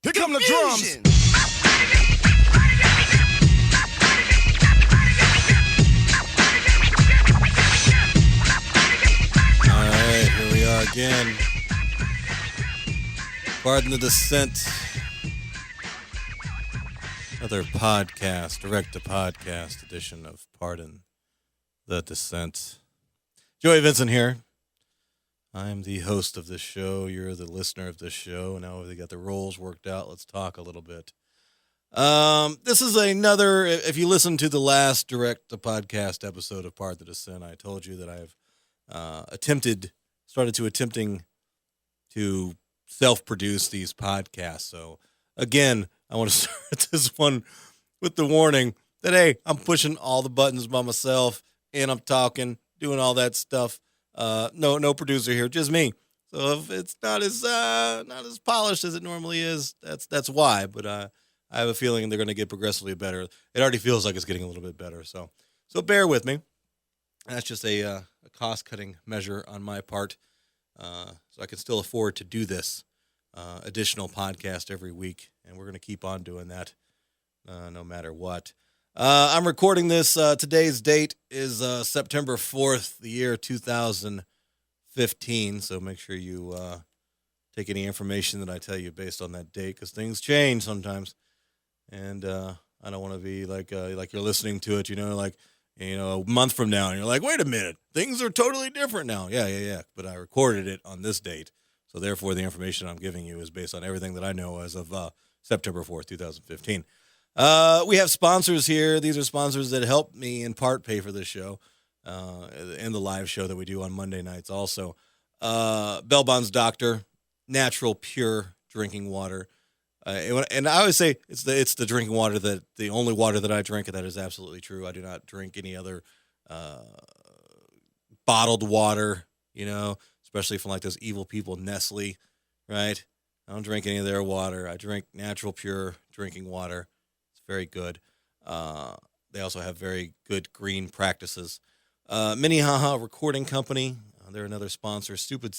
Here come the drums. All right, here we are again. Pardon the Dissent. Another podcast, direct-to-podcast edition of Pardon the Dissent. Joey Vincent here. I'm the host of this show. You're the listener of this show. Now we got the roles worked out. Let's talk a little bit. This is another, if you listen to the last direct-to-podcast episode of Pardon the Dissent, I told you that I've attempting to self-produce these podcasts. So, again, I want to start this one with the warning that, hey, I'm pushing all the buttons by myself, and I'm talking, doing all that stuff. No producer here, just me. So if it's not as polished as it normally is, that's why. But I have a feeling they're going to get progressively better. It already feels like it's getting a little bit better. So bear with me. That's just a cost-cutting measure on my part, so I can still afford to do this additional podcast every week, and we're going to keep on doing that no matter what. I'm recording this. Today's date is September 4th, the year 2015, so make sure you take any information that I tell you based on that date, because things change sometimes, and I don't want to be like you're listening to it, a month from now, and you're like, wait a minute, things are totally different now. Yeah. But I recorded it on this date, so therefore the information I'm giving you is based on everything that I know as of September 4th, 2015. We have sponsors here. These are sponsors that help me in part pay for this show and the live show that we do on Monday nights also. Bell Bonds Doctor, natural, pure drinking water. And I always say it's the drinking water, the only water that I drink, and that is absolutely true. I do not drink any other bottled water, especially from like those evil people, Nestle, right? I don't drink any of their water. I drink natural, pure drinking water. It's very good. They also have very good green practices. Minnehaha Recording Company, they're another sponsor. Stupid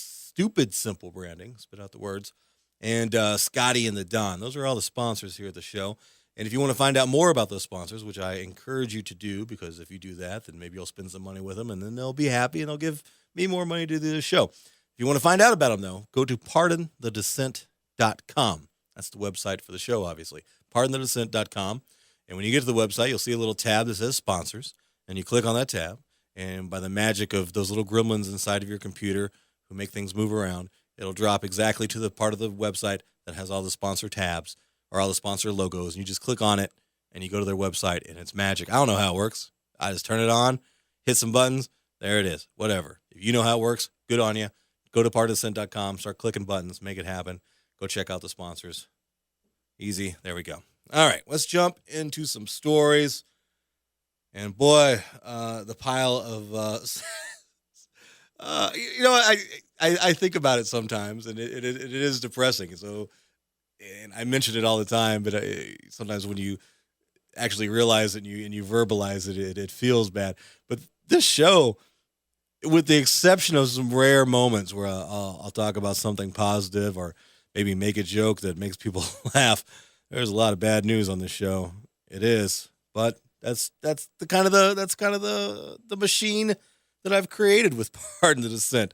Simple Branding, spit out the words. And Scotty and the Don. Those are all the sponsors here at the show. And if you want to find out more about those sponsors, which I encourage you to do, because if you do that, then maybe you'll spend some money with them, and then they'll be happy, and they'll give me more money to do the show. If you want to find out about them, though, go to PARDONTHEDISSENT.com. That's the website for the show, obviously. PARDONTHEDISSENT.com. And when you get to the website, you'll see a little tab that says sponsors, and you click on that tab, and by the magic of those little gremlins inside of your computer who make things move around, it'll drop exactly to the part of the website that has all the sponsor tabs or all the sponsor logos, and you just click on it, and you go to their website, and it's magic. I don't know how it works. I just turn it on, hit some buttons, there it is, whatever. If you know how it works, good on you. Go to PARDONTHEDISSENT.com, start clicking buttons, make it happen. Go check out the sponsors. Easy, there we go. All right, let's jump into some stories. And boy, the pile of, I think about it sometimes, and it is depressing. So, and I mention it all the time, but sometimes when you actually realize it and you verbalize it, it feels bad. But this show, with the exception of some rare moments where I'll talk about something positive or maybe make a joke that makes people laugh, there's a lot of bad news on this show. It is, but that's the kind of the machine that I've created with Pardon the Dissent.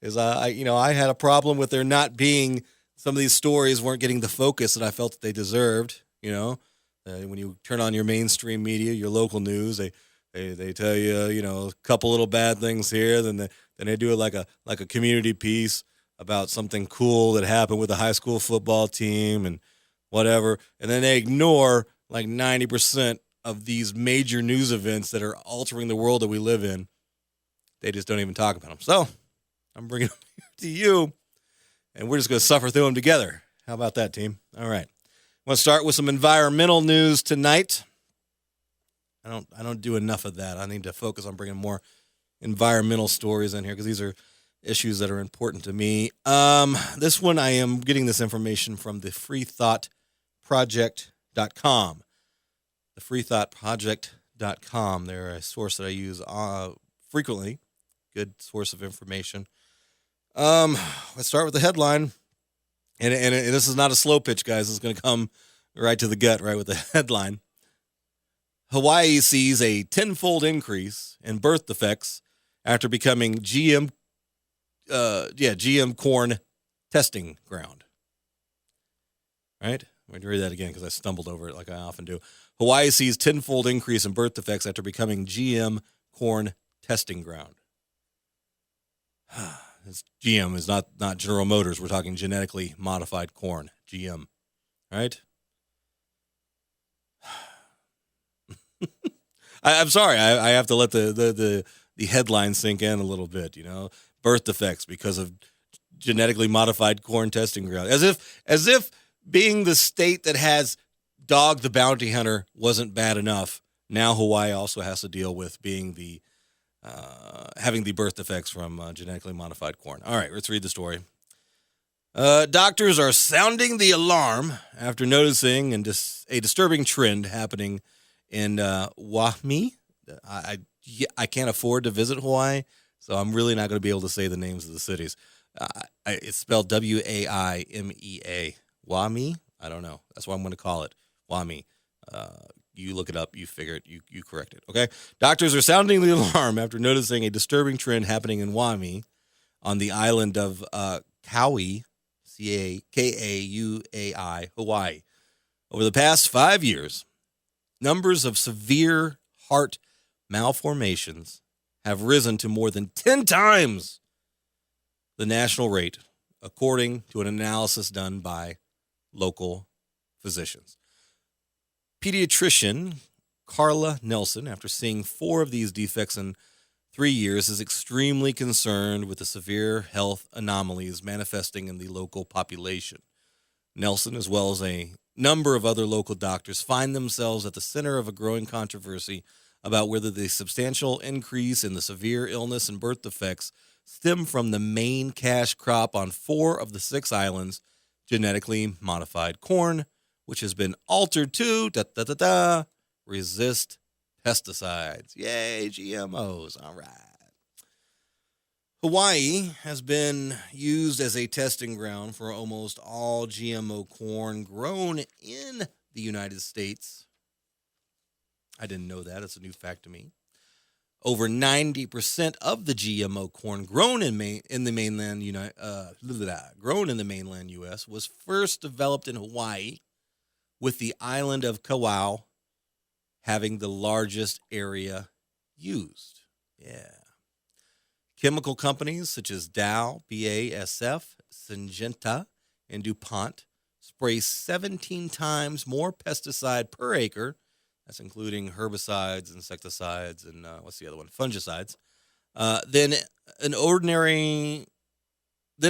Is I had a problem with there not being, some of these stories weren't getting the focus that I felt that they deserved. When you turn on your mainstream media, your local news, they tell you a couple little bad things here, then they do it like a community piece about something cool that happened with a high school football team and whatever, and then they ignore like 90% of these major news events that are altering the world that we live in. They just don't even talk about them. So I'm bringing them to you, and we're just going to suffer through them together. How about that, team? All right. I want to start with some environmental news tonight. I don't do enough of that. I need to focus on bringing more environmental stories in here because these are issues that are important to me. This one, I am getting this information from the freethoughtproject.com. The freethoughtproject.com. They're a source that I use frequently. Good source of information. Let's start with the headline. And this is not a slow pitch, guys. This is going to come right to the gut, right with the headline. Hawaii sees a tenfold increase in birth defects after becoming GM corn testing ground. Right? I'm going to read that again because I stumbled over it like I often do. Hawaii sees tenfold increase in birth defects after becoming GM corn testing ground. This GM is not General Motors. We're talking genetically modified corn, GM, right? I'm sorry. I have to let the headline sink in a little bit. Birth defects because of genetically modified corn testing ground, as if being the state that has Dog the Bounty Hunter wasn't bad enough. Now Hawaii also has to deal with being having the birth defects from genetically modified corn. All right, let's read the story. Doctors are sounding the alarm after noticing a disturbing trend happening in Waimi. I can't afford to visit Hawaii, so I'm really not going to be able to say the names of the cities. It's spelled Waimea. Waimi? I don't know. That's what I'm going to call it. Waimi. You look it up. You figure it. You correct it. Okay? Doctors are sounding the alarm after noticing a disturbing trend happening in Waimi on the island of Kauai, Kauai, Hawaii. Over the past 5 years, numbers of severe heart malformations have risen to more than 10 times the national rate, according to an analysis done by local physicians. Pediatrician Carla Nelson, after seeing 4 of these defects in 3 years, is extremely concerned with the severe health anomalies manifesting in the local population. Nelson, as well as a number of other local doctors, find themselves at the center of a growing controversy about whether the substantial increase in the severe illness and birth defects stem from the main cash crop on 4 of the 6 islands, genetically modified corn, which has been altered to resist pesticides. Yay, GMOs. All right. Hawaii has been used as a testing ground for almost all GMO corn grown in the United States. I didn't know that. It's a new fact to me. Over 90% of the GMO corn grown in the mainland U.S. was first developed in Hawaii, with the island of Kauai having the largest area used. Yeah. Chemical companies such as Dow, BASF, Syngenta, and DuPont spray 17 times more pesticide per acre. That's including herbicides, insecticides, and fungicides, than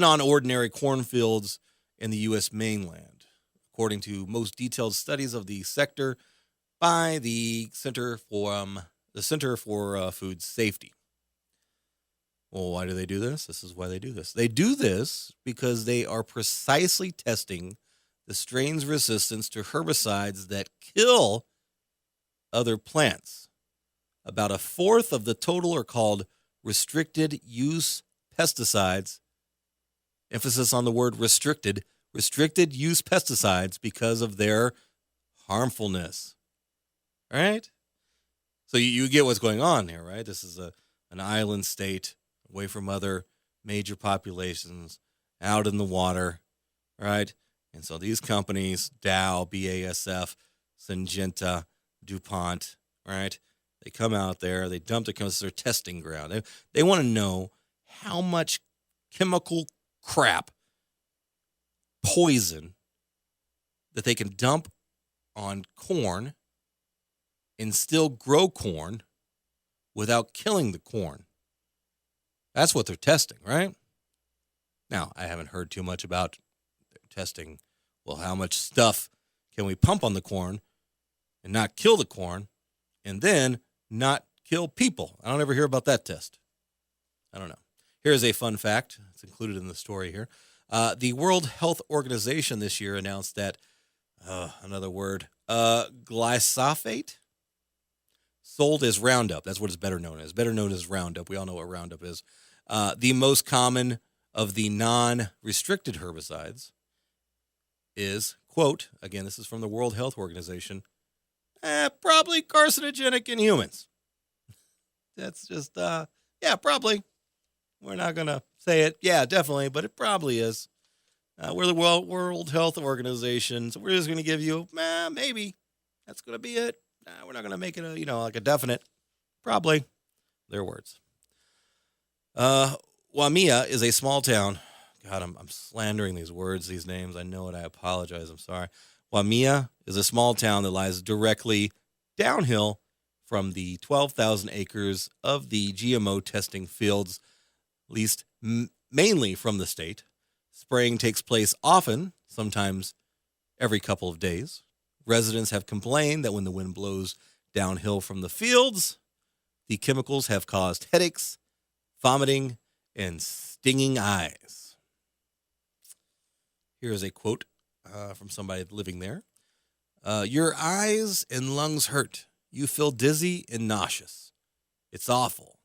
on ordinary cornfields in the U.S. mainland, according to most detailed studies of the sector by the Center for Food Safety. Well, why do they do this? This is why they do this. They do this because they are precisely testing the strain's resistance to herbicides that kill other plants. About a fourth of the total are called restricted use pesticides. Emphasis on the word restricted use pesticides because of their harmfulness. All right? So you get what's going on here, right? This is an island state away from other major populations, out in the water, right? And so these companies, Dow, BASF, Syngenta, DuPont, right? They come out there, they dump the chemicals, their testing ground. They want to know how much chemical crap, poison, that they can dump on corn and still grow corn without killing the corn. That's what they're testing, right? Now, I haven't heard too much about testing. Well, how much stuff can we pump on the corn and not kill the corn and then not kill people? I don't ever hear about that test. I don't know. Here's a fun fact. It's included in the story here. The World Health Organization this year announced that, glyphosate, sold as Roundup. That's what it's better known as. Better known as Roundup. We all know what Roundup is. The most common of the non-restricted herbicides is, quote, again, this is from the World Health Organization, probably carcinogenic in humans. That's just, yeah, probably. We're not going to say it. Yeah, definitely, but it probably is. We're the World Health Organization, so we're just going to give you, maybe. That's going to be it. We're not going to make it like a definite. Probably. Their words. Wamia is a small town. God, I'm slandering these words, these names. I know it. I apologize. I'm sorry. Wamia is a small town that lies directly downhill from the 12,000 acres of the GMO testing fields, leased mainly from the state. Spraying takes place often, sometimes every couple of days. Residents have complained that when the wind blows downhill from the fields, the chemicals have caused headaches, vomiting, and stinging eyes. Here is a quote from somebody living there. Your eyes and lungs hurt. You feel dizzy and nauseous. It's awful.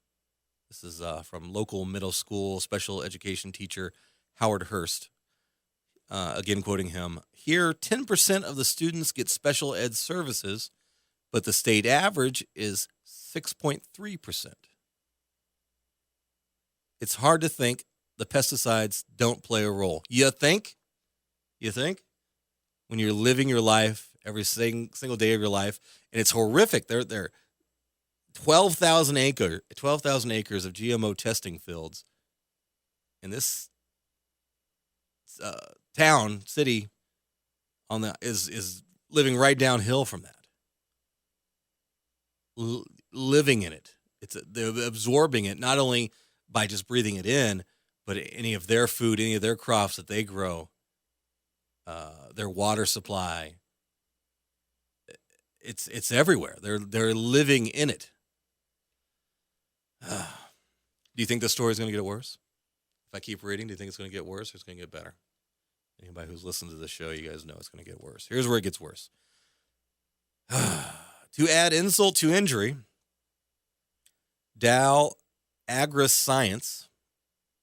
This is from local middle school special education teacher Howard Hurst. Again, quoting him, here 10% of the students get special ed services, but the state average is 6.3%. It's hard to think the pesticides don't play a role. You think? You think? When you're living your life every single day of your life, and it's horrific. They're 12,000 acres of GMO testing fields, and this city is living right downhill from that. Living in it, they're absorbing it not only by just breathing it in, but any of their food, any of their crops that they grow, their water supply. It's everywhere. They're living in it. Do you think the story is going to get worse? If I keep reading, do you think it's going to get worse or it's going to get better? Anybody who's listened to the show, you guys know it's going to get worse. Here's where it gets worse. To add insult to injury, Dow AgriScience,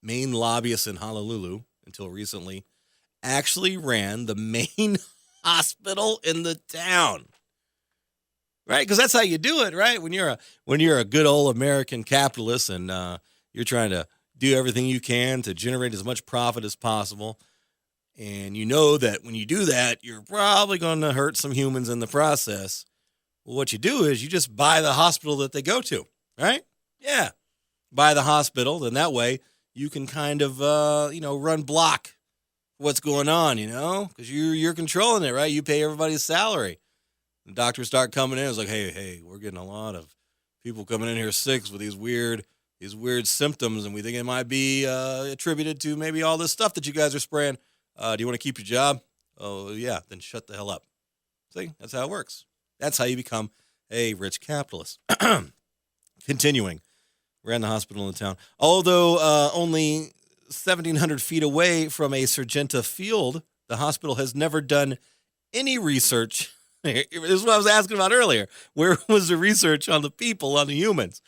main lobbyist in Honolulu until recently, actually ran the main hospital in the town. Right? Because that's how you do it, right? When you're a good old American capitalist and you're trying to do everything you can to generate as much profit as possible, and you know that when you do that, you're probably going to hurt some humans in the process. Well, what you do is you just buy the hospital that they go to, right? Yeah. Buy the hospital, then that way you can kind of, run block what's going on, because you're controlling it, right? You pay everybody's salary. The doctors start coming in. It's like, hey, we're getting a lot of people coming in here sick with these weird symptoms, and we think it might be attributed to maybe all this stuff that you guys are spraying. Do you want to keep your job? Oh, yeah, then shut the hell up. See, that's how it works. That's how you become a rich capitalist. Continuing, ran the hospital in the town. Although only 1,700 feet away from a Syngenta field, the hospital has never done any research. This is what I was asking about earlier. Where was the research on the people, on the humans?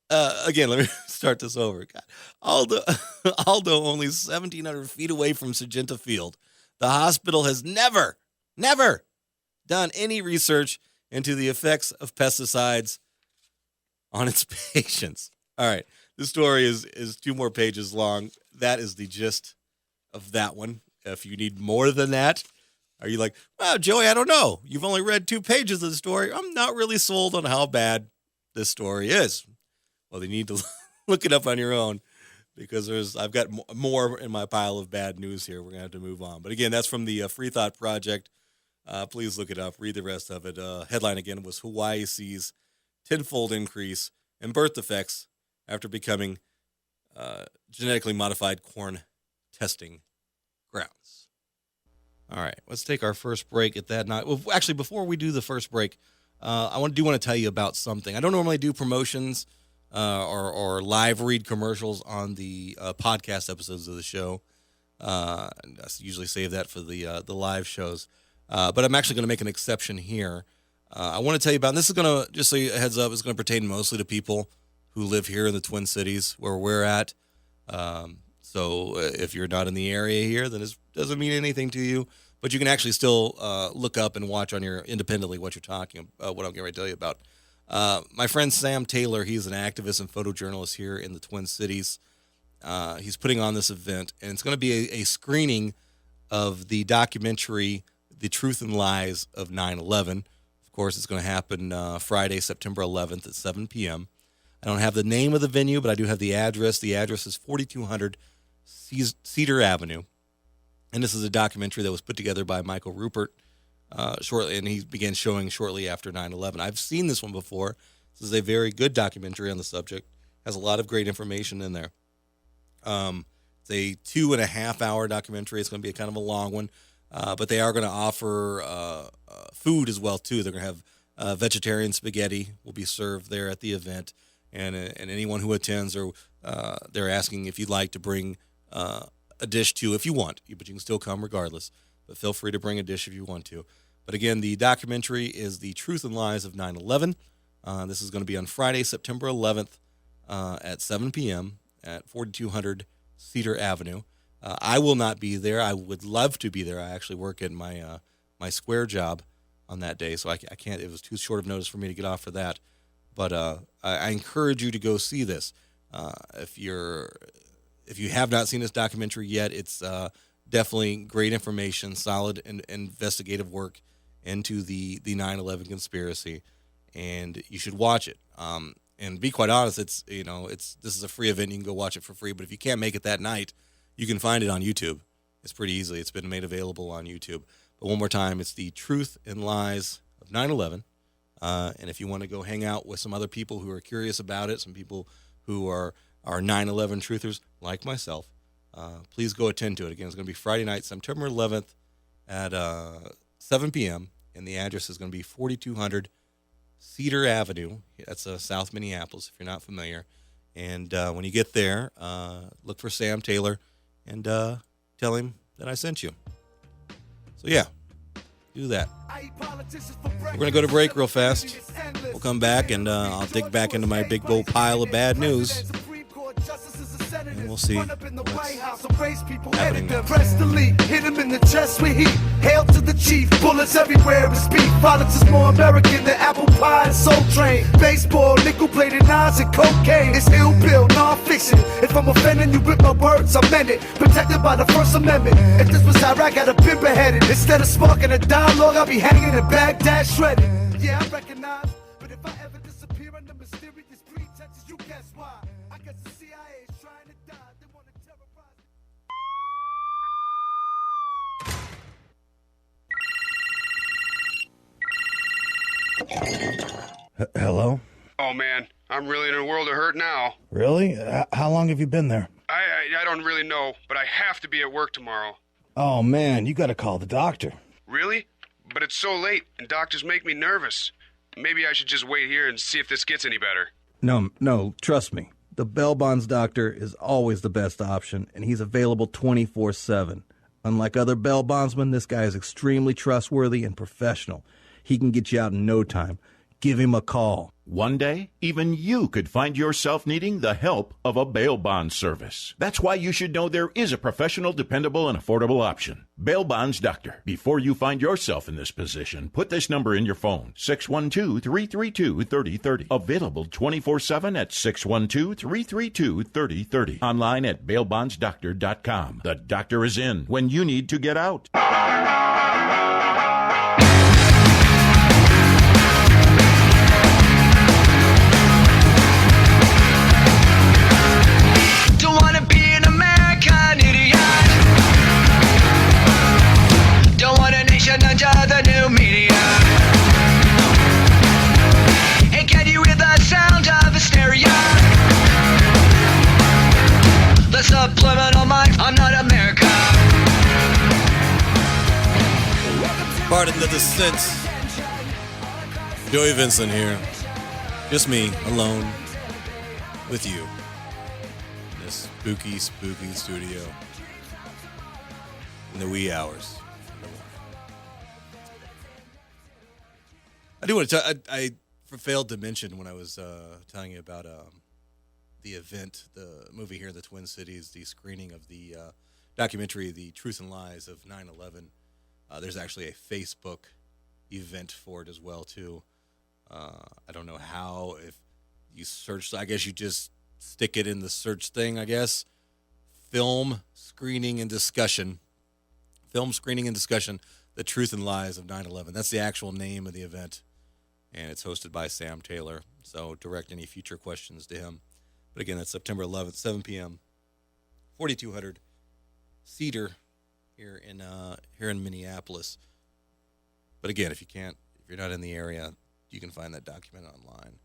Again, let me start this over. God. Although only 1,700 feet away from Syngenta Field, the hospital has never done any research into the effects of pesticides on its patients. All right, this story is 2 more pages long. That is the gist of that one. If you need more than that, are you like, well, Joey, I don't know. You've only read 2 pages of the story. I'm not really sold on how bad this story is. Well, you need to look it up on your own because I've got more in my pile of bad news here. We're going to have to move on. But again, that's from the Free Thought Project. Please look it up. Read the rest of it. Headline again was Hawaii sees tenfold increase in birth defects after becoming genetically modified corn testing grounds. All right, let's take our first break at that night. Well, actually, before we do the first break, I want to tell you about something. I don't normally do promotions or live read commercials on the podcast episodes of the show. I usually save that for the live shows. But I'm actually going to make an exception here. I want to tell you about, and this is going to, just so you a heads up, it's going to pertain mostly to people who live here in the Twin Cities where we're at. So if you're not in the area here, then it doesn't mean anything to you. but you can actually still look up and watch on your independently what you're talking about, what I'm getting ready to tell you about. My friend Sam Taylor, he's an activist and photojournalist here in the Twin Cities. He's putting on this event, and it's going to be a screening of the documentary The Truth and Lies of 9/11. Of course, it's going to happen Friday, September 11th at 7 p.m. I don't have the name of the venue, but I do have the address. The address is 4200 Cedar Avenue. And this is a documentary that was put together by Michael Rupert shortly, and he began showing shortly after 9/11. I've seen this one before. This is a very good documentary on the subject. Has a lot of great information in there. It's a 2.5-hour documentary. It's going to be kind of a long one, but they are going to offer food as well too. They're going to have vegetarian spaghetti will be served there at the event, and anyone who attends, or they're asking if you'd like to bring a dish too if you want, but you can still come regardless. But feel free to bring a dish if you want to. But again, the documentary is The Truth and Lies of 9/11. This is going to be on Friday, September 11th at 7 p.m. at 4200 Cedar Avenue. I will not be there. I would love to be there. I actually work at my my square job on that day, so I can't. It was too short of notice for me to get off for that. But I encourage you to go see this. If you have not seen this documentary yet, it's definitely great information, solid and investigative work into the 9/11 conspiracy, and you should watch it. And be quite honest, this is a free event. You can go watch it for free. But if you can't make it that night, you can find it on YouTube. It's pretty easily. It's been made available on YouTube. But one more time, it's The Truth and Lies of 9/11. And if you want to go hang out with some other people who are curious about it, some people who are 9/11 truthers like myself, please go attend to it. Again, it's going to be Friday night, September 11th at 7 p.m. And the address is going to be 4200 Cedar Avenue. That's South Minneapolis, if you're not familiar. And when you get there, look for Sam Taylor and tell him that I sent you. So, yeah, do that. We're going to go to break real fast. We'll come back, and I'll dig back into my big old pile of bad news. And we'll see what's happening next. Press delete, hit him in the chest with heat. Hail to the chief, bullets everywhere and speed. Violence is more American than apple pie and Soul Train. Baseball, nickel-plated knives and cocaine. It's ill bill, non-fiction. If I'm offending you with my words, I meant it. Protected by the First Amendment. If this was Iraq, I'd have been beheaded. Instead of sparking a dialogue, I'll be hanging in Baghdad shredded. Yeah, I recognize, but if I ever disappear under mysterious pretenses, you guess why? I guess the CIA is trying to die. They want to terrorize me. Hello? Oh man, I'm really in a world of hurt now. Really? How long have you been there? I don't really know, but I have to be at work tomorrow. Oh man, you gotta call the doctor. Really? But it's so late, and doctors make me nervous. Maybe I should just wait here and see if this gets any better. No, trust me. The Bell Bonds doctor is always the best option, and he's available 24/7. Unlike other Bell Bondsmen, this guy is extremely trustworthy and professional. He can get you out in no time. Give him a call. One day, even you could find yourself needing the help of a bail bond service. That's why you should know there is a professional, dependable, and affordable option. Bail Bonds Doctor. Before you find yourself in this position, put this number in your phone, 612-332-3030. Available 24/7 at 612-332-3030. Online at bailbondsdoctor.com. The doctor is in when you need to get out. Under the new media, and can you hear the sound of hysteria? The subliminal mind, I'm not America. Pardon the dissent. Joey Vincent here. Just me, alone, with you. In this spooky studio. In the wee hours. I do want to I failed to mention when I was telling you about the event, the movie here in the Twin Cities, the screening of the documentary, The Truth and Lies of 9/11. There's actually a Facebook event for it as well too. I don't know how. If you search, I guess you just stick it in the search thing. I guess film screening and discussion. Film screening and discussion. The Truth and Lies of 9/11. That's the actual name of the event, and it's hosted by Sam Taylor. So direct any future questions to him. But again, that's September 11th, 7 p.m. 4200 Cedar here in Minneapolis. But again, if you're not in the area, you can find that document online.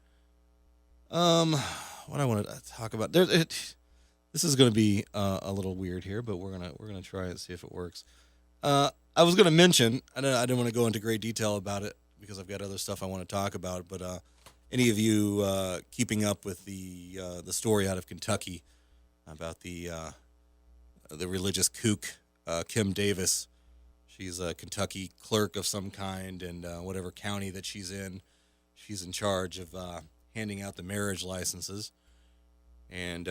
What I want to talk about this is going to be a little weird here, but we're gonna try and see if it works. I was going to mention, I didn't want to go into great detail about it because I've got other stuff I want to talk about. But any of you keeping up with the story out of Kentucky about the religious kook Kim Davis? She's a Kentucky clerk of some kind, and whatever county that she's in charge of handing out the marriage licenses. And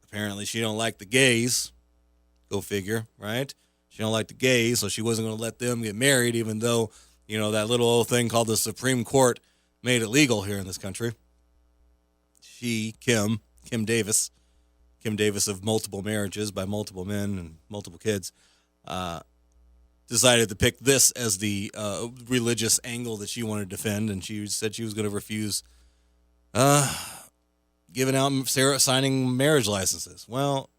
apparently she don't like the gays. Go figure, right? She don't like the gays, so she wasn't going to let them get married, even though, that little old thing called the Supreme Court made it legal here in this country. Kim Davis of multiple marriages by multiple men and multiple kids, decided to pick this as the religious angle that she wanted to defend, and she said she was going to refuse signing marriage licenses. Well,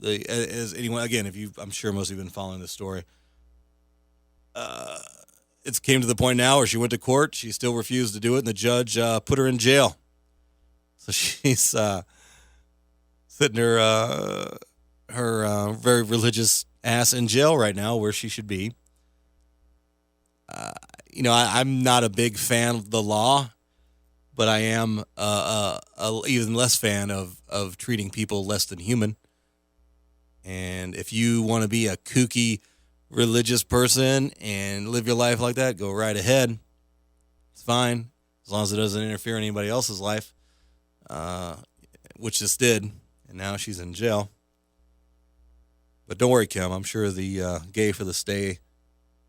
as anyone, again, I'm sure most of you have been following this story. It came to the point now where she went to court. She still refused to do it, and the judge put her in jail. So she's sitting her very religious ass in jail right now, where she should be. I'm not a big fan of the law, but I am a even less fan of treating people less than human. And if you want to be a kooky religious person and live your life like that, go right ahead. It's fine, as long as it doesn't interfere in anybody else's life, which this did, and now she's in jail. But don't worry, Kim. I'm sure the gay for the stay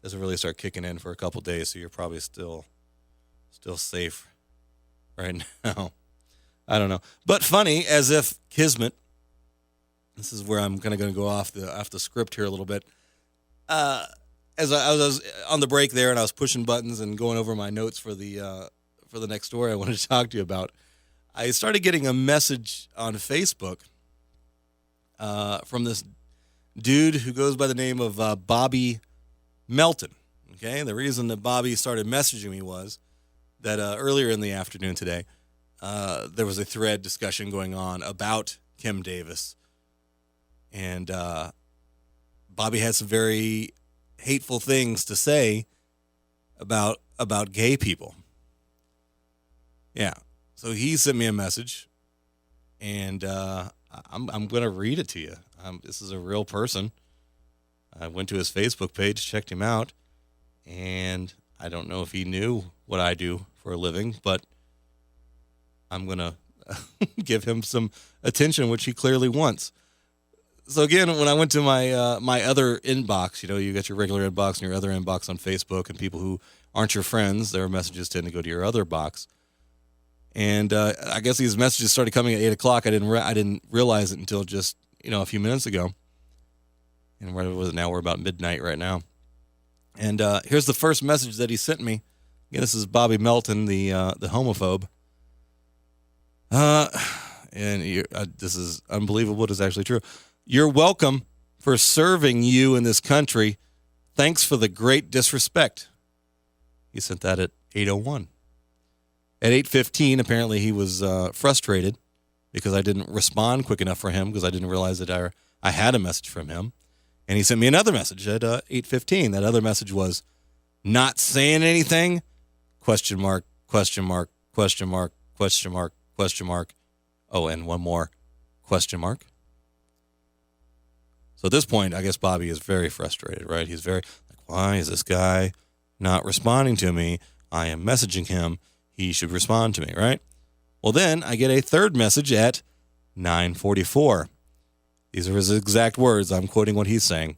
doesn't really start kicking in for a couple days, so you're probably still safe right now. I don't know. But funny, as if Kismet, this is where I'm kind of going to go off the script here a little bit. As I was on the break there, and I was pushing buttons and going over my notes for the next story I wanted to talk to you about, I started getting a message on Facebook from this dude who goes by the name of Bobby Melton. Okay, and the reason that Bobby started messaging me was that earlier in the afternoon today, there was a thread discussion going on about Kim Davis, and Bobby had some very hateful things to say about gay people. Yeah, so he sent me a message, and I'm going to read it to you. This is a real person. I went to his Facebook page, checked him out, and I don't know if he knew what I do for a living, but I'm going to give him some attention, which he clearly wants. So again, when I went to my my other inbox, you got your regular inbox and your other inbox on Facebook, and people who aren't your friends, their messages tend to go to your other box. And I guess these messages started coming at 8 o'clock. I didn't realize it until just a few minutes ago. And where was it now? We're about midnight right now. And here's the first message that he sent me. Again, this is Bobby Melton, the homophobe. And this is unbelievable. It is actually true. You're welcome for serving you in this country. Thanks for the great disrespect. He sent that at 8:01. At 8:15, apparently he was frustrated because I didn't respond quick enough for him, because I didn't realize that I had a message from him. And he sent me another message at 8:15. That other message was, not saying anything, question mark, question mark, question mark, question mark, question mark. Oh, and one more, question mark. So at this point, I guess Bobby is very frustrated, right? He's very like, why is this guy not responding to me? I am messaging him. He should respond to me, right? Well, then I get a third message at 9:44. These are his exact words. I'm quoting what he's saying.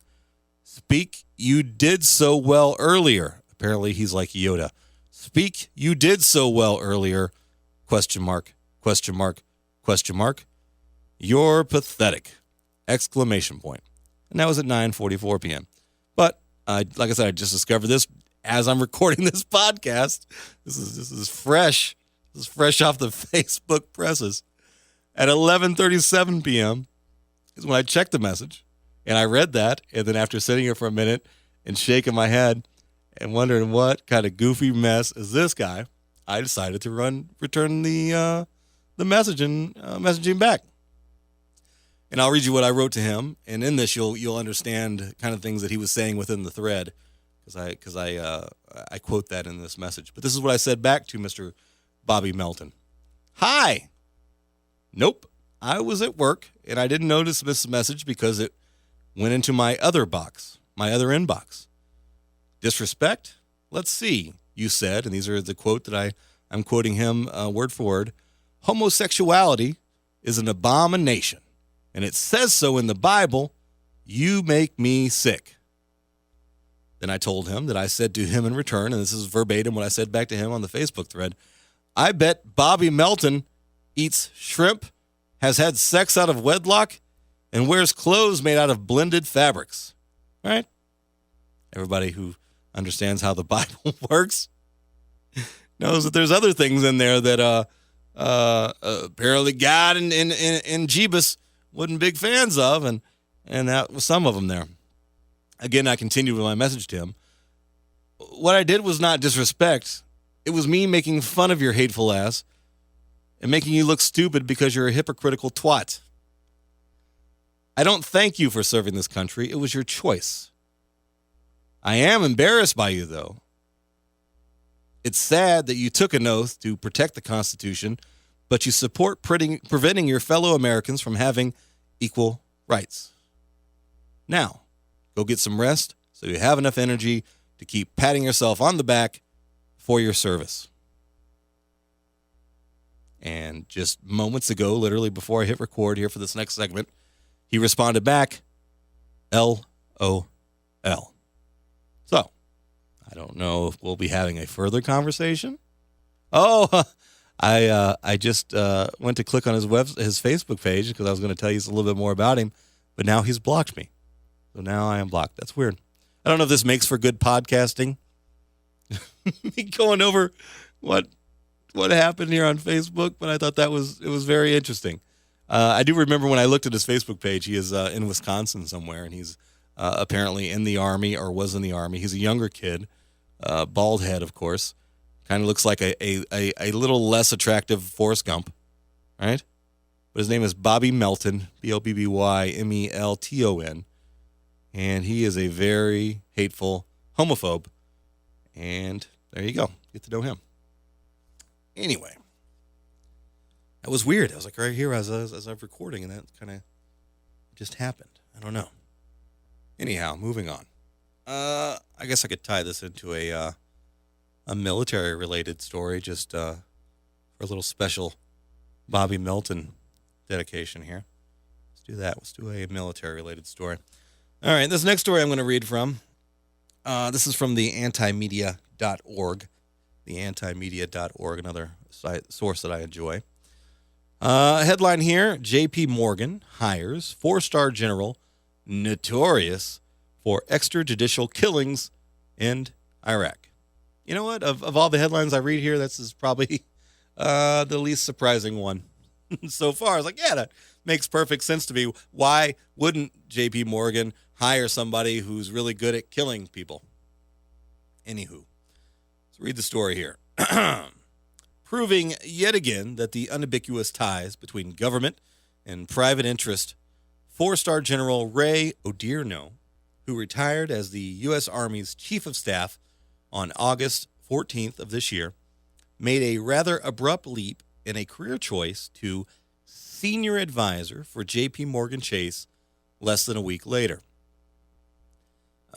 Speak you did so well earlier. Apparently he's like Yoda. Speak, you did so well earlier. Question mark, question mark, question mark. You're pathetic. Exclamation point. And that was at 9:44 p.m. But like I said, I just discovered this as I'm recording this podcast. This is fresh. This is fresh off the Facebook presses. At 11:37 p.m. is when I checked the message, and I read that, and then after sitting here for a minute and shaking my head and wondering what kind of goofy mess is this guy, I decided to return the message and messaging back. And I'll read you what I wrote to him, and in this you'll understand kind of things that he was saying within the thread, because I quote that in this message. But this is what I said back to Mr. Bobby Melton. Hi. Nope. I was at work, and I didn't notice this message because it went into my other box, my other inbox. Disrespect? Let's see. You said, and these are the quote that I'm quoting him word for word, homosexuality is an abomination, and it says so in the Bible. You make me sick. Then I told him that I said to him in return, and this is verbatim what I said back to him on the Facebook thread, I bet Bobby Melton eats shrimp, has had sex out of wedlock, and wears clothes made out of blended fabrics. All right? Everybody who understands how the Bible works knows that there's other things in there that apparently God and Jeebus wasn't big fans of, and that was some of them there. Again, I continued with my message to him. What I did was not disrespect. It was me making fun of your hateful ass and making you look stupid because you're a hypocritical twat. I don't thank you for serving this country. It was your choice. I am embarrassed by you, though. It's sad that you took an oath to protect the Constitution, but you support preventing your fellow Americans from having equal rights. Now, go get some rest so you have enough energy to keep patting yourself on the back for your service. And just moments ago, literally before I hit record here for this next segment, he responded back, LOL. So, I don't know if we'll be having a further conversation. Oh, I just went to click on his Facebook page because I was going to tell you a little bit more about him, but now he's blocked me. So now I am blocked. That's weird. I don't know if this makes for good podcasting. Me going over what happened here on Facebook, but I thought it was very interesting. I do remember when I looked at his Facebook page, he is in Wisconsin somewhere, and he's apparently in the Army or was in the Army. He's a younger kid, bald head, of course. Kind of looks like a little less attractive Forrest Gump, right? But his name is Bobby Melton, BOBBYMELTON, and he is a very hateful homophobe. And there you go. Get to know him. Anyway, that was weird. I was like right here as I'm recording, and that kind of just happened. I don't know. Anyhow, moving on. I guess I could tie this into a military-related story, just for a little special Bobby Melton dedication here. Let's do that. Let's do a military-related story. All right, this next story I'm going to read from, this is from the antimedia.org. The antimedia.org, another source that I enjoy. Headline here, J.P. Morgan hires 4-star general notorious for extrajudicial killings in Iraq. You know what? Of all the headlines I read here, this is probably the least surprising one so far. I was like, yeah, that makes perfect sense to me. Why wouldn't J.P. Morgan hire somebody who's really good at killing people? Anywho, let's read the story here. Proving yet again that the unambiguous ties between government and private interest, 4-star General Ray Odierno, who retired as the U.S. Army's Chief of Staff on August 14th of this year, made a rather abrupt leap in a career choice to senior advisor for J.P. Morgan Chase less than a week later.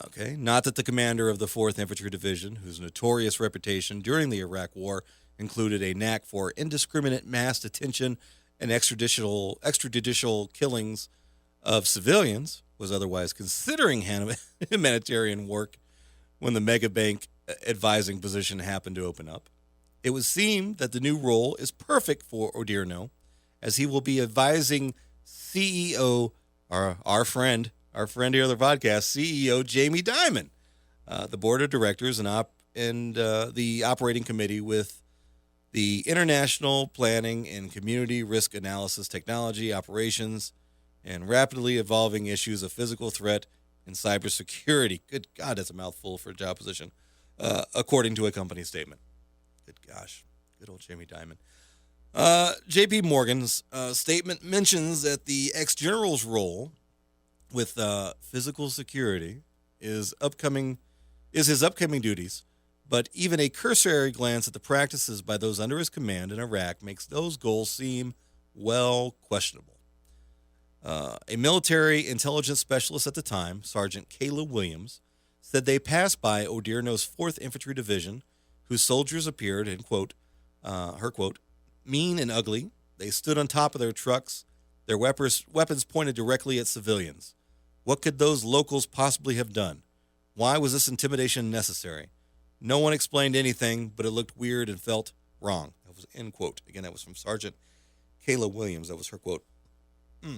Okay, not that the commander of the 4th Infantry Division, whose notorious reputation during the Iraq War included a knack for indiscriminate mass detention and extrajudicial killings of civilians, was otherwise considering humanitarian work when the mega bank advising position happened to open up. It would seem that the new role is perfect for Odierno, as he will be advising CEO, our friend here on the podcast, CEO Jamie Dimon, the board of directors and the operating committee with the international planning and community risk analysis technology operations and rapidly evolving issues of physical threat and cybersecurity. Good God, that's a mouthful for a job position, according to a company statement. Good gosh, good old Jamie Dimon. J.P. Morgan's statement mentions that the ex-general's role with physical security is his upcoming duties, but even a cursory glance at the practices by those under his command in Iraq makes those goals seem, well, questionable. A military intelligence specialist at the time, Sergeant Kayla Williams, said they passed by Odierno's 4th Infantry Division, whose soldiers appeared, in quote, her quote, mean and ugly. They stood on top of their trucks, their weapons pointed directly at civilians. What could those locals possibly have done? Why was this intimidation necessary? No one explained anything, but it looked weird and felt wrong. That was end quote. Again, that was from Sergeant Kayla Williams. That was her quote.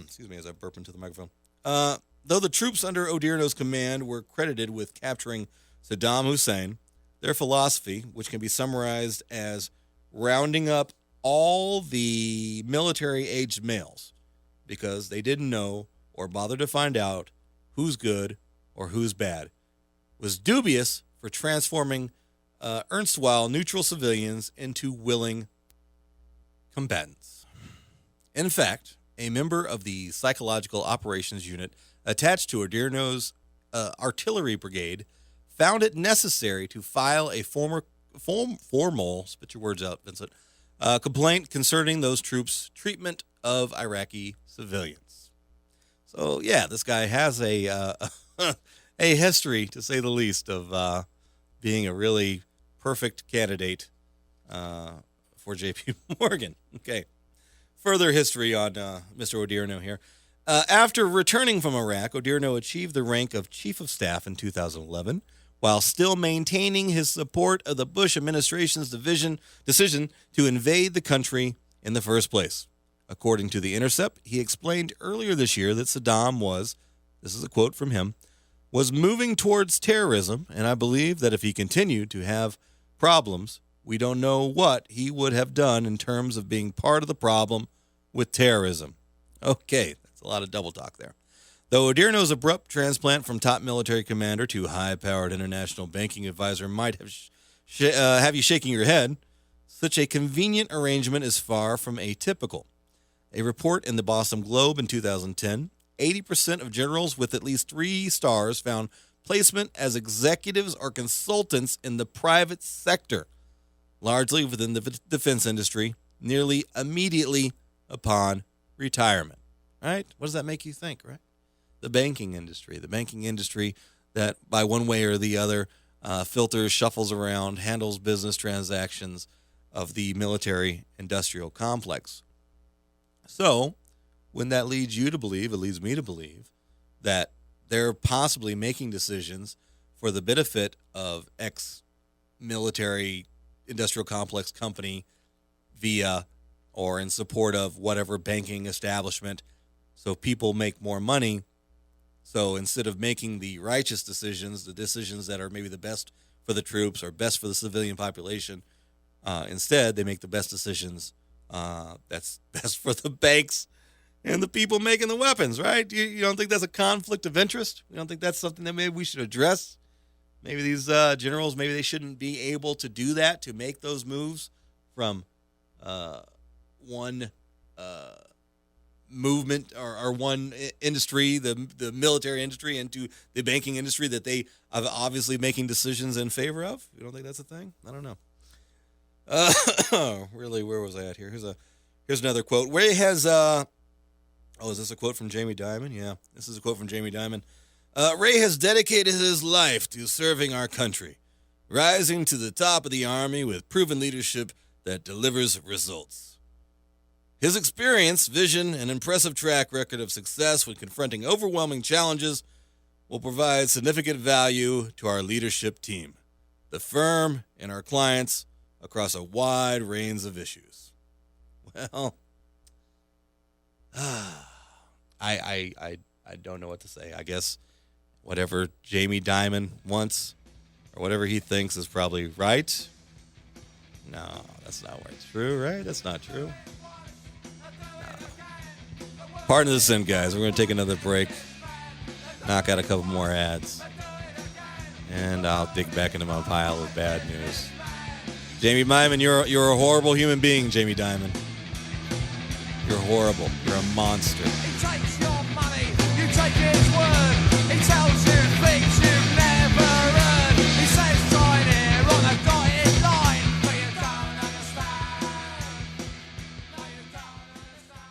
Excuse me as I burp into the microphone. Though the troops under Odierno's command were credited with capturing Saddam Hussein, their philosophy, which can be summarized as rounding up all the military-aged males because they didn't know or bother to find out who's good or who's bad, was dubious for transforming erstwhile neutral civilians into willing combatants. In fact, a member of the Psychological Operations Unit attached to Odierno's artillery brigade found it necessary to file a formal, spit your words out, Vincent, complaint concerning those troops' treatment of Iraqi civilians. So, yeah, this guy has a history, to say the least, of being a really perfect candidate for J.P. Morgan. Okay. Further history on Mr. Odierno here. After returning from Iraq, Odierno achieved the rank of Chief of Staff in 2011, while still maintaining his support of the Bush administration's decision to invade the country in the first place. According to The Intercept, he explained earlier this year that Saddam was, this is a quote from him, was moving towards terrorism, and I believe that if he continued to have problems, we don't know what he would have done in terms of being part of the problem with terrorism. Okay, that's a lot of double talk there. Though Odierno's abrupt transplant from top military commander to high-powered international banking advisor might have you shaking your head, such a convenient arrangement is far from atypical. A report in the Boston Globe in 2010, 80% of generals with at least 3 stars found placement as executives or consultants in the private sector, largely within the defense industry, nearly immediately upon retirement. Right? What does that make you think, right? The banking industry that by one way or the other filters, shuffles around, handles business transactions of the military-industrial complex. So, when that leads you to believe, it leads me to believe, that they're possibly making decisions for the benefit of ex-military industrial complex company via or in support of whatever banking establishment, so people make more money. So instead of making the righteous decisions, the decisions that are maybe the best for the troops or best for the civilian population, instead they make the best decisions that's best for the banks and the people making the weapons, right? You don't think that's a conflict of interest? You don't think that's something that maybe we should address? Maybe these generals, maybe they shouldn't be able to do that, to make those moves from one movement or one industry, the military industry, into the banking industry that they are obviously making decisions in favor of? You don't think that's a thing? I don't know. Really, where was I at here? Here's another quote. Ray has is this a quote from Jamie Dimon? Yeah, this is a quote from Jamie Dimon. Ray has dedicated his life to serving our country, rising to the top of the Army with proven leadership that delivers results. His experience, vision, and impressive track record of success when confronting overwhelming challenges will provide significant value to our leadership team, the firm, and our clients across a wide range of issues. Well, I don't know what to say. I guess whatever Jamie Dimon wants or whatever he thinks is probably right. No, that's not where it's true, right? That's not true. Pardon the sin, guys. We're going to take another break, knock out a couple more ads, and I'll dig back into my pile of bad news. Jamie Dimon, you're a horrible human being, Jamie Dimon. You're horrible. You're a monster. He takes your money, you take his word. He tells you things you've never heard. He says join here on a dotted line, but you don't understand. No, you don't understand.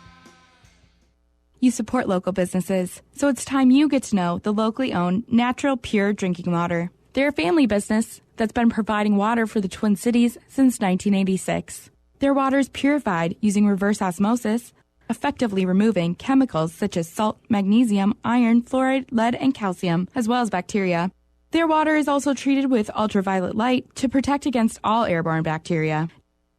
You support local businesses, so it's time you get to know the locally owned Natural Pure Drinking Water. They're a family business that's been providing water for the Twin Cities since 1986. Their water is purified using reverse osmosis, effectively removing chemicals such as salt, magnesium, iron, fluoride, lead, and calcium, as well as bacteria. Their water is also treated with ultraviolet light to protect against all airborne bacteria.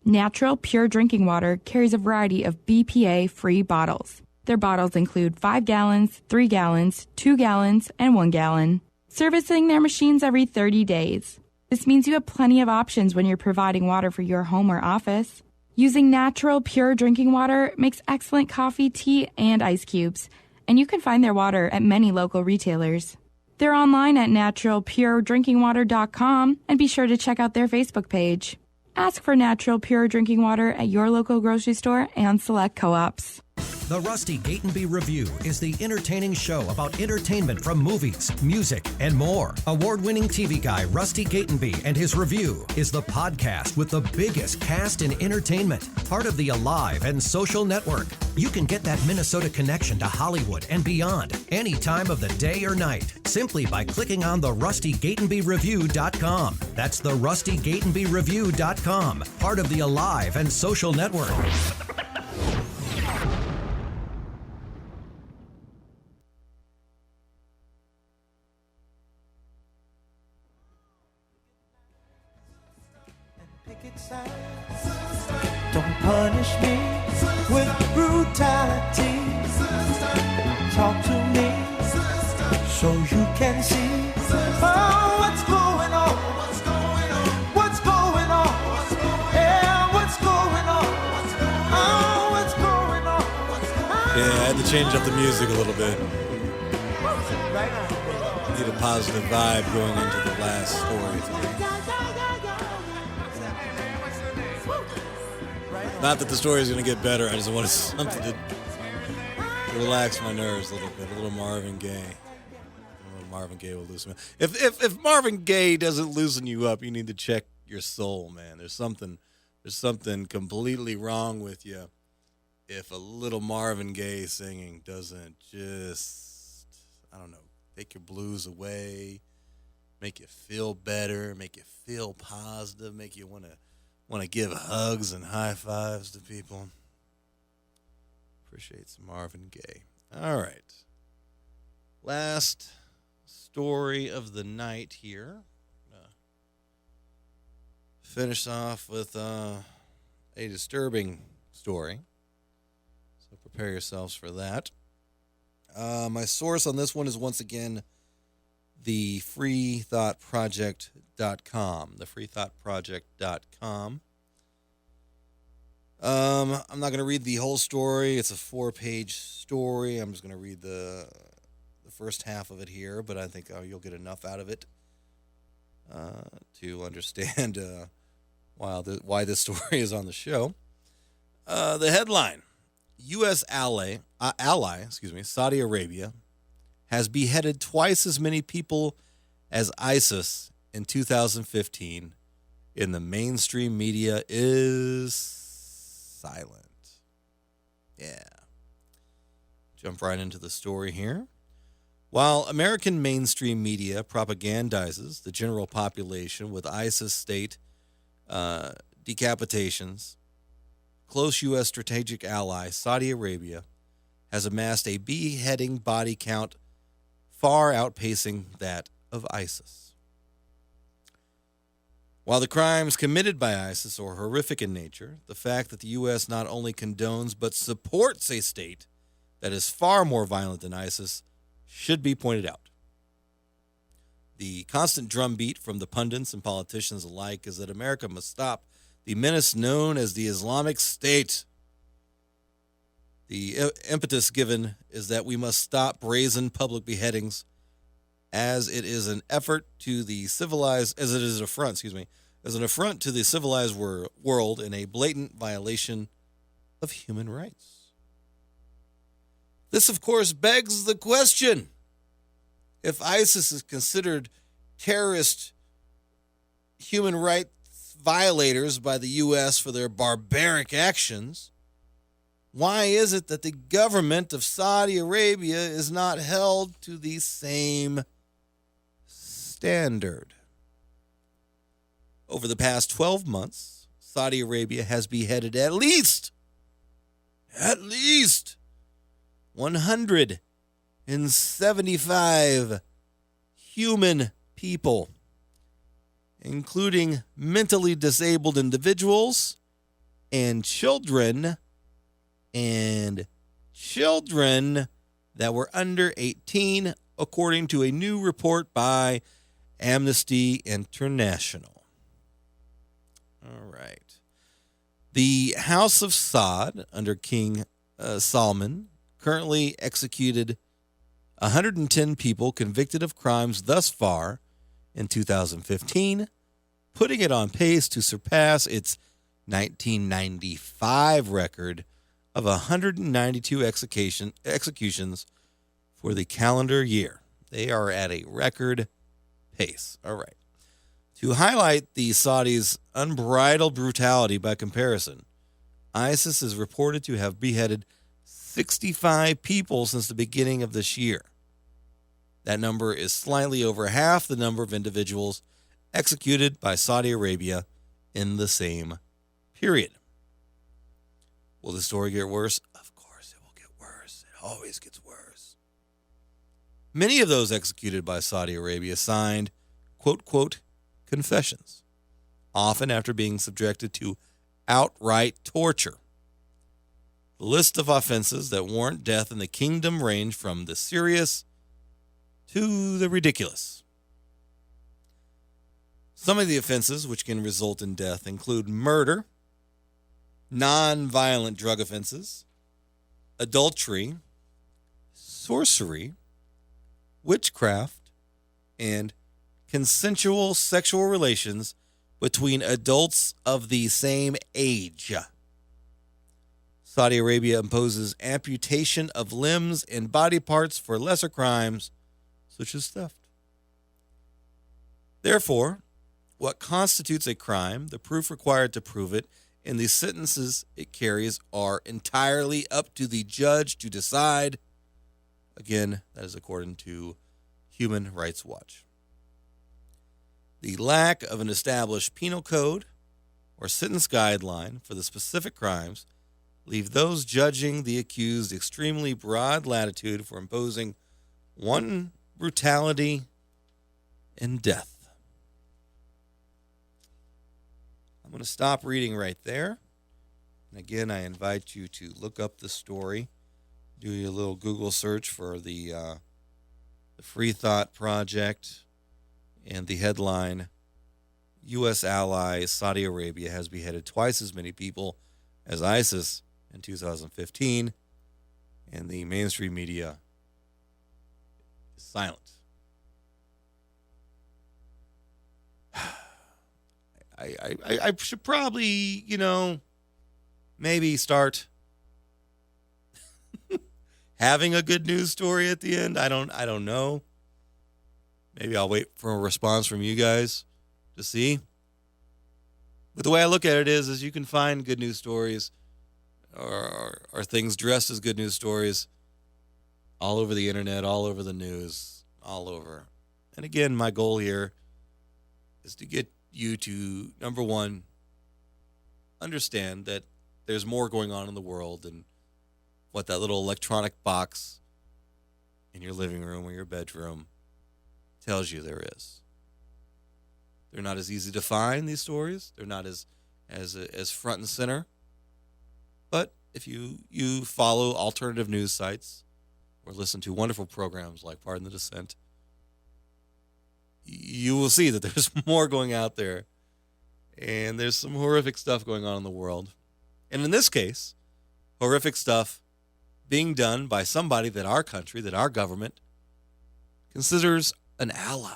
Natural Pure Drinking Water carries a variety of BPA-free bottles. Their bottles include 5 gallons, 3 gallons, 2 gallons, and 1 gallon. Servicing their machines every 30 days. This means you have plenty of options when you're providing water for your home or office. Using natural, pure drinking water makes excellent coffee, tea, and ice cubes, and you can find their water at many local retailers. They're online at naturalpuredrinkingwater.com, and be sure to check out their Facebook page. Ask for natural, pure drinking water at your local grocery store and select co-ops. The Rusty Gatenby Review is the entertaining show about entertainment from movies, music, and more. Award-winning TV guy Rusty Gatenby and his review is the podcast with the biggest cast in entertainment, part of the Alive and Social Network. You can get that Minnesota connection to Hollywood and beyond any time of the day or night simply by clicking on the RustyGatenbyReview.com. That's the RustyGatenbyReview.com, part of the Alive and Social Network. Don't punish me with brutality. Talk to me so you can see what's going on. What's going on? Yeah, what's going on? Oh, what's going on? Yeah, I had to change up the music a little bit. Need a positive vibe going into the last story today. Not that the story is going to get better. I just wanted something to relax my nerves a little bit. A little Marvin Gaye. Marvin Gaye will loosen me. If Marvin Gaye doesn't loosen you up, you need to check your soul, man. There's something completely wrong with you if a little Marvin Gaye singing doesn't just, I don't know, take your blues away, make you feel better, make you feel positive, make you want to give hugs and high fives to people. Appreciate some Marvin Gaye. All right. Last story of the night here. Finish off with a disturbing story. So prepare yourselves for that. My source on this one is once again the freethoughtproject.com. The freethoughtproject.com. I'm not going to read the whole story. It's a 4-page story. I'm just going to read the first half of it here, but I think you'll get enough out of it to understand why this story is on the show. The headline: U.S. ally, Saudi Arabia, has beheaded twice as many people as ISIS in 2015, and the mainstream media is silent. Yeah. Jump right into the story here. While American mainstream media propagandizes the general population with ISIS state decapitations close U.S. strategic ally, Saudi Arabia, has amassed a beheading body count far outpacing that of ISIS. While the crimes committed by ISIS are horrific in nature, the fact that the U.S. not only condones but supports a state that is far more violent than ISIS should be pointed out. The constant drumbeat from the pundits and politicians alike is that America must stop the menace known as the Islamic State. The impetus given is that we must stop brazen public beheadings as it is an affront to the civilized world and a blatant violation of human rights. This, of course, begs the question: if ISIS is considered terrorist human rights violators by the U.S. for their barbaric actions, why is it that the government of Saudi Arabia is not held to the same standard? Over the past 12 months, Saudi Arabia has beheaded at least 175 human people, including mentally disabled individuals and children that were under 18, according to a new report by Amnesty International. All right. The House of Saud, under King Salman, currently executed 110 people convicted of crimes thus far in 2015, putting it on pace to surpass its 1995 record of 192 executions for the calendar year. They are at a record pace. All right. To highlight the Saudis' unbridled brutality by comparison, ISIS is reported to have beheaded 65 people since the beginning of this year. That number is slightly over half the number of individuals executed by Saudi Arabia in the same period. Will the story get worse? Of course it will get worse. It always gets worse. Many of those executed by Saudi Arabia signed, quote, confessions, often after being subjected to outright torture. The list of offenses that warrant death in the kingdom range from the serious to the ridiculous. Some of the offenses which can result in death include murder, non-violent drug offenses, adultery, sorcery, witchcraft, and consensual sexual relations between adults of the same age. Saudi Arabia imposes amputation of limbs and body parts for lesser crimes, such as theft. Therefore, what constitutes a crime, the proof required to prove it, and the sentences it carries are entirely up to the judge to decide. Again, that is according to Human Rights Watch. The lack of an established penal code or sentence guideline for the specific crimes leave those judging the accused extremely broad latitude for imposing one brutality and death. I'm going to stop reading right there. And again, I invite you to look up the story. Do your little Google search for the Free Thought Project. And the headline, U.S. ally Saudi Arabia has beheaded twice as many people as ISIS in 2015. And the mainstream media is silent. I should probably, maybe start having a good news story at the end. I don't know. Maybe I'll wait for a response from you guys to see. But the way I look at it is you can find good news stories or things dressed as good news stories all over the internet, all over the news, all over. And again, my goal here is to get you to, number one, understand that there's more going on in the world than what that little electronic box in your living room or your bedroom tells you there is. They're not as easy to find, these stories. They're not as front and center. But if you follow alternative news sites or listen to wonderful programs like Pardon the Dissent, you will see that there's more going out there. And there's some horrific stuff going on in the world. And in this case, horrific stuff being done by somebody that our country, that our government considers an ally.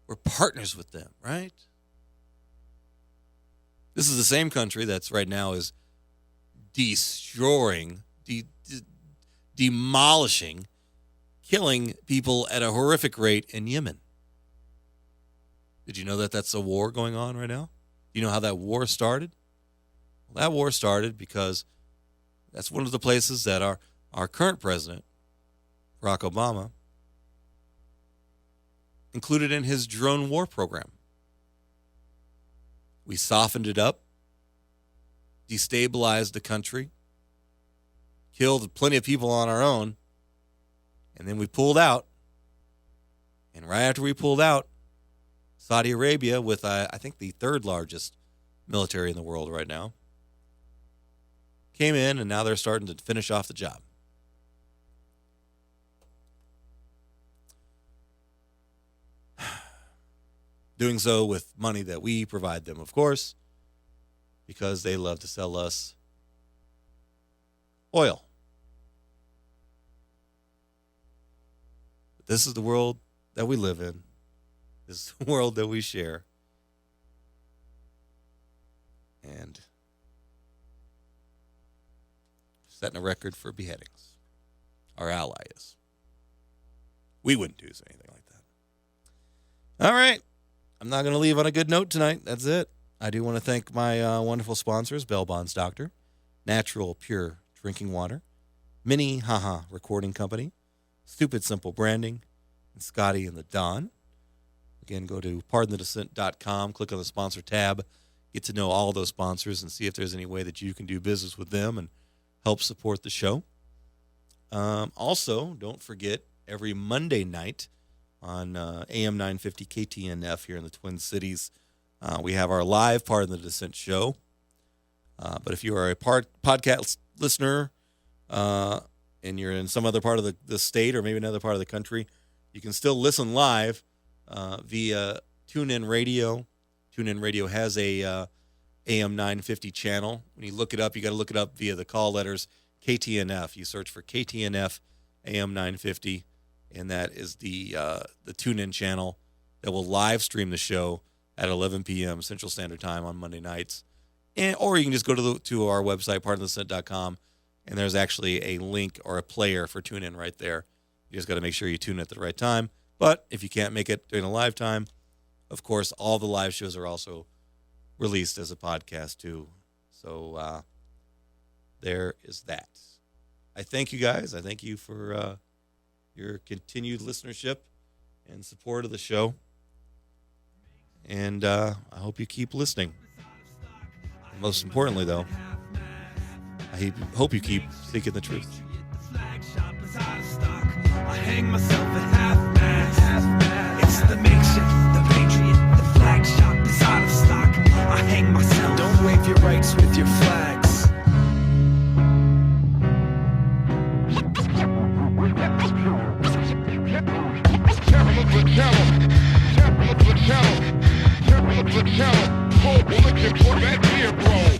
We're partners with them, right? This is the same country that's right now is destroying, demolishing, killing people at a horrific rate in Yemen. Did you know that that's a war going on right now? You know how that war started? Well, that war started because that's one of the places that our current president, Barack Obama, included in his drone war program. We softened it up, destabilized the country, killed plenty of people on our own, and then we pulled out. And right after we pulled out, Saudi Arabia, with I think the third largest military in the world right now, came in, and now they're starting to finish off the job. Doing so with money that we provide them, of course, because they love to sell us oil. But this is the world that we live in. This is the world that we share. And setting a record for beheadings. Our ally is. We wouldn't do anything like that. All right. I'm not going to leave on a good note tonight. That's it. I do want to thank my wonderful sponsors, Bell Bonds Doctor, Natural Pure Drinking Water, Mini Haha Recording Company, Stupid Simple Branding, and Scotty and the Don. Again, go to PardonTheDissent.com, click on the sponsor tab, get to know all those sponsors and see if there's any way that you can do business with them and help support the show. Also, don't forget, every Monday night on AM 950 KTNF here in the Twin Cities, we have our live Pardon the Dissent show. But if you are a podcast listener and you're in some other part of the state or maybe another part of the country, you can still listen live via TuneIn Radio. TuneIn Radio has a AM 950 channel. When you look it up, you got to look it up via the call letters KTNF. You search for KTNF AM 950, and that is the TuneIn channel that will live stream the show at 11 p.m. Central Standard Time on Monday nights. Or you can just go to our website, PardonTheDissent.com, and there's actually a link or a player for TuneIn right there. You just got to make sure you tune in at the right time. But if you can't make it during a live time, of course, all the live shows are also released as a podcast too. So there is that. I thank you guys. I thank you for your continued listenership and support of the show. And I hope you keep listening. And most importantly, though, I hope you keep seeking the truth. I hang myself at half-mast. It's the makeshift, the Patriot, the flag shop is out of stock. I hang myself. Don't wave your rights with your flags. Look at that beer, bro.